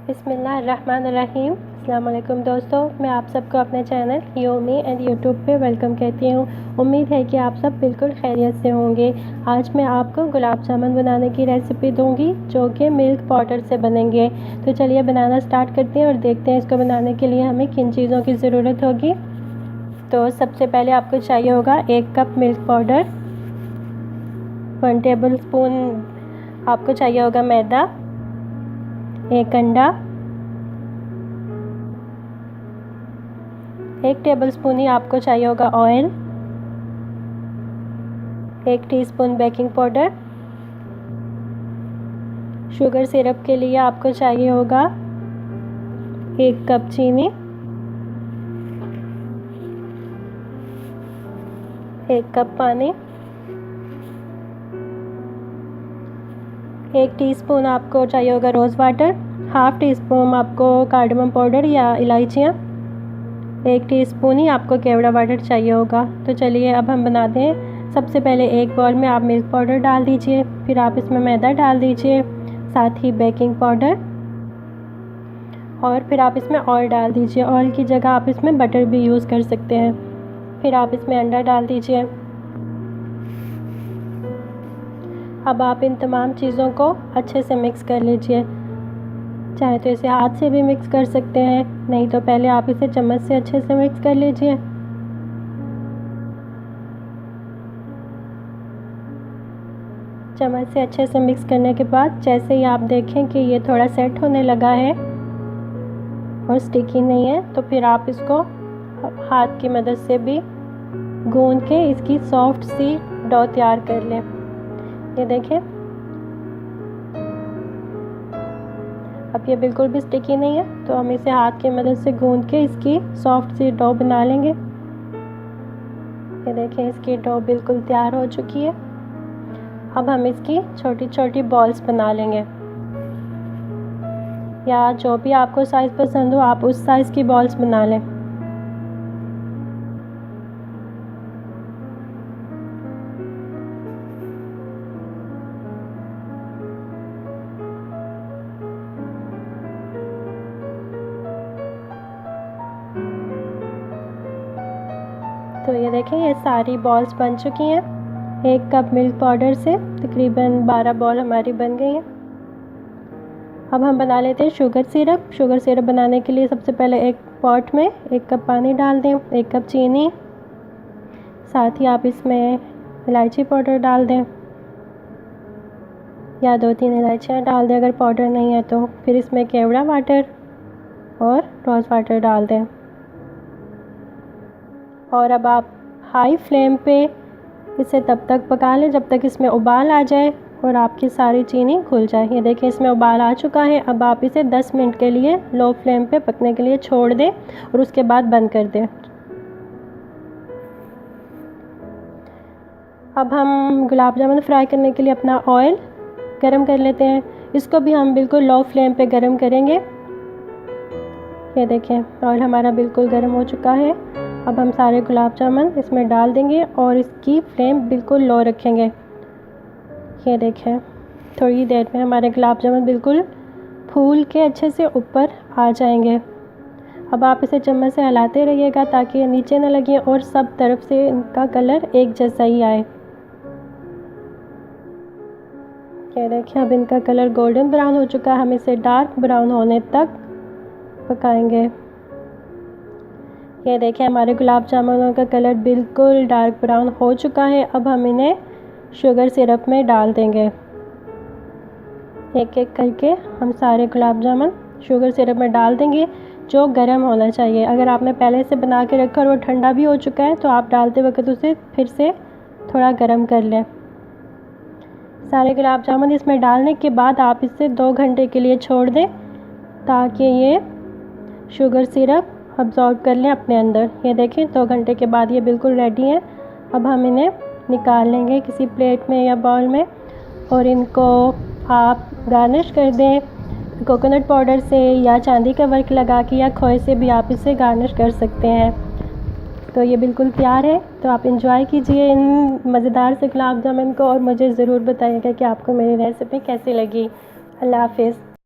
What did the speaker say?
बिस्मिल्लाहिर्रहमानिर्रहीम। अस्सलाम वालेकुम दोस्तों, मैं आप सबको अपने चैनल योमी एंड यूट्यूब पे वेलकम कहती हूँ। उम्मीद है कि आप सब बिल्कुल खैरियत से होंगे। आज मैं आपको गुलाब जामुन बनाने की रेसिपी दूँगी जो कि मिल्क पाउडर से बनेंगे। तो चलिए बनाना स्टार्ट करते हैं और देखते हैं इसको बनाने के लिए हमें किन चीज़ों की ज़रूरत होगी। तो सबसे पहले आपको चाहिए होगा 1 cup milk powder, 1 table spoon आपको चाहिए होगा मैदा, 1 अंडा, 1 टेबलस्पून ही आपको चाहिए होगा oil, 1 teaspoon baking powder. Sugar syrup के लिए आपको चाहिए होगा 1 कप चीनी, 1 कप पानी, 1 टीस्पून आपको चाहिए होगा rose water, half teaspoon आपको कार्डमम पाउडर या इलायचियाँ, 1 टीस्पून ही आपको केवड़ा वाटर चाहिए होगा। तो चलिए अब हम बनाते हैं। सबसे पहले एक बाउल में आप मिल्क पाउडर डाल दीजिए, फिर आप इसमें मैदा डाल दीजिए, साथ ही बेकिंग पाउडर, और फिर आप इसमें ऑयल डाल दीजिए। ऑयल की जगह आप इसमें बटर भी यूज़ कर सकते हैं। फिर आप इसमें अंडा डाल दीजिए। अब आप इन तमाम चीज़ों को अच्छे से मिक्स कर लीजिए। चाहे तो इसे हाथ से भी मिक्स कर सकते हैं, नहीं तो पहले आप इसे चम्मच से अच्छे से मिक्स कर लीजिए। चम्मच से अच्छे से मिक्स करने के बाद जैसे ही आप देखें कि ये थोड़ा सेट होने लगा है और स्टिकी नहीं है, तो फिर आप इसको हाथ की मदद से भी गूंद के इसकी सॉफ्ट सी डो तैयार कर लें। ये देखें, अब ये बिल्कुल भी स्टिकी नहीं है, तो हम इसे हाथ की मदद से गूंद के इसकी सॉफ्ट सी डो बना लेंगे। ये देखें, इसकी डो बिल्कुल तैयार हो चुकी है। अब हम इसकी छोटी छोटी बॉल्स बना लेंगे, या जो भी आपको साइज़ पसंद हो आप उस साइज़ की बॉल्स बना लें। तो ये देखें, ये सारी बॉल्स बन चुकी हैं। 1 कप मिल्क पाउडर से तकरीबन 12 बॉल हमारी बन गई हैं। अब हम बना लेते हैं शुगर सिरप। शुगर सिरप बनाने के लिए सबसे पहले एक पॉट में 1 कप पानी डाल दें, 1 कप चीनी, साथ ही आप इसमें इलायची पाउडर डाल दें, या 2-3 इलायचियाँ डाल दें अगर पाउडर नहीं है तो। फिर इसमें केवड़ा वाटर और रोज़ वाटर डाल दें, और अब आप हाई फ्लेम पे इसे तब तक पका लें जब तक इसमें उबाल आ जाए और आपकी सारी चीनी घुल जाए। ये देखिए, इसमें उबाल आ चुका है। अब आप इसे 10 मिनट के लिए लो फ्लेम पे पकने के लिए छोड़ दें और उसके बाद बंद कर दें। अब हम गुलाब जामुन फ्राई करने के लिए अपना ऑयल गरम कर लेते हैं। इसको भी हम बिल्कुल लो फ्लेम पे गरम करेंगे। ये देखें, ऑयल हमारा बिल्कुल गरम हो चुका है। अब हम सारे गुलाब जामुन इसमें डाल देंगे और इसकी फ्लेम बिल्कुल लो रखेंगे। ये देखें, थोड़ी देर में हमारे गुलाब जामुन बिल्कुल फूल के अच्छे से ऊपर आ जाएंगे। अब आप इसे चम्मच से हिलाते रहिएगा ताकि ये नीचे न लगे और सब तरफ से इनका कलर एक जैसा ही आए। ये देखें, अब इनका कलर गोल्डन ब्राउन हो चुका है। हम इसे डार्क ब्राउन होने तक पकाएंगे। ये देखें, हमारे गुलाब जामुनों का कलर बिल्कुल डार्क ब्राउन हो चुका है। अब हम इन्हें शुगर सिरप में डाल देंगे। एक एक करके हम सारे गुलाब जामुन शुगर सिरप में डाल देंगे, जो गर्म होना चाहिए। अगर आपने पहले से बना के रखा और वो ठंडा भी हो चुका है तो आप डालते वक्त उसे फिर से थोड़ा गर्म कर लें। सारे गुलाब जामुन इसमें डालने के बाद आप इसे 2 घंटे के लिए छोड़ दें ताकि ये शुगर सिरप अब्ज़ॉर्ब कर लें अपने अंदर। ये देखें, 2 घंटे के बाद ये बिल्कुल रेडी हैं। अब हम इन्हें निकाल लेंगे किसी प्लेट में या बाउल में, और इनको आप गार्निश कर दें कोकोनट पाउडर से, या चांदी का वर्क लगा के, या खोए से भी आप इसे गार्निश कर सकते हैं। तो ये बिल्कुल तैयार है। तो आप इंजॉय कीजिए इन मज़ेदार से गुलाब जामुन को, और मुझे ज़रूर बताइएगा कि आपको मेरी रेसिपी कैसी लगी। अल्लाह हाफ़िज़।